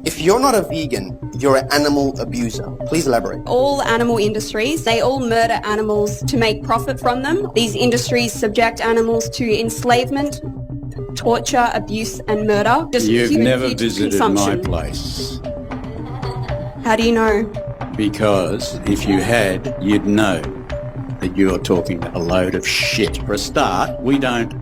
If you're not a vegan, you're an animal abuser. Please elaborate. All animal industries, they all murder animals to make profit from them. These industries subject animals to enslavement, torture, abuse and murder. You've never visited my place. How do you know? Because if you had, you'd know that you're talking a load of shit. For a start, we don't,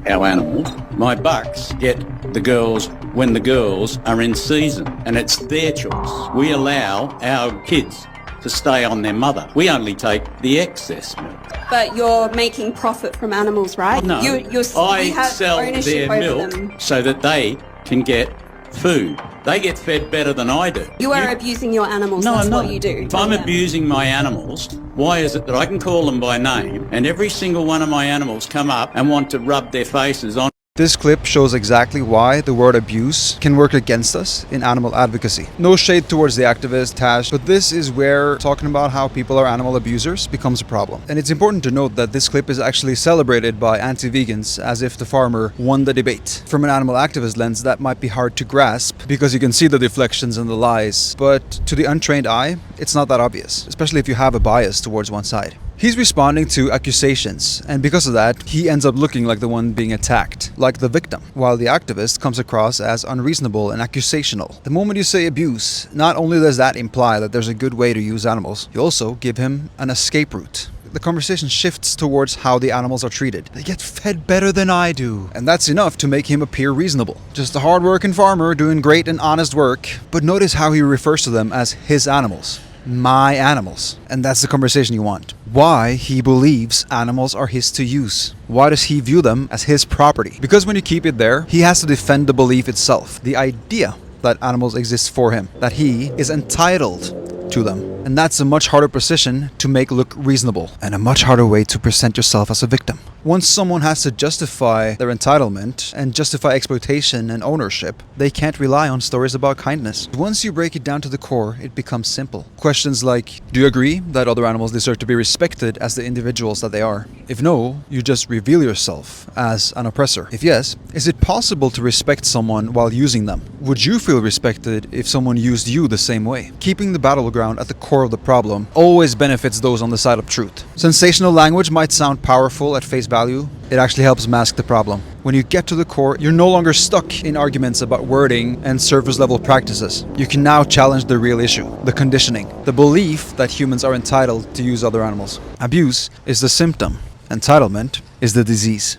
our animals, my bucks get the girls when the girls are in season, and it's their choice. We allow our kids to stay on their mother. We only take the excess milk. But you're making profit from animals, right? No, you I have sell ownership their over milk them. so that they can get food. They get fed better than I do. You are abusing your animals, No, that's I'm not. what you do. If I'm Yeah. abusing my animals, why is it that I can call them by name and every single one of my animals come up and want to rub their faces on? This clip shows exactly why the word abuse can work against us in animal advocacy. No shade towards the activist, Tash, but this is where talking about how people are animal abusers becomes a problem. And it's important to note that this clip is actually celebrated by anti-vegans as if the farmer won the debate. From an animal activist lens, that might be hard to grasp because you can see the deflections and the lies, but to the untrained eye, it's not that obvious, especially if you have a bias towards one side. He's responding to accusations, and because of that, he ends up looking like the one being attacked, like the victim, while the activist comes across as unreasonable and accusational. The moment you say abuse, not only does that imply that there's a good way to use animals, you also give him an escape route. The conversation shifts towards how the animals are treated. They get fed better than I do. And that's enough to make him appear reasonable. Just a hard-working farmer doing great and honest work. But notice how he refers to them as his animals. My animals. And that's the conversation you want. Why he believes animals are his to use. Why does he view them as his property? Because when you keep it there, he has to defend the belief itself. The idea that animals exist for him. That he is entitled to them. And that's a much harder position to make look reasonable. And a much harder way to present yourself as a victim. Once someone has to justify their entitlement and justify exploitation and ownership, they can't rely on stories about kindness. Once you break it down to the core, it becomes simple. Questions like, do you agree that other animals deserve to be respected as the individuals that they are? If no, you just reveal yourself as an oppressor. If yes, is it possible to respect someone while using them? Would you feel respected if someone used you the same way? Keeping the battleground at the core of the problem always benefits those on the side of truth. Sensational language might sound powerful at face value. It actually helps mask the problem. When you get to the core, you're no longer stuck in arguments about wording and surface level practices. You can now challenge the real issue, the conditioning, the belief that humans are entitled to use other animals. Abuse is the symptom. Entitlement is the disease.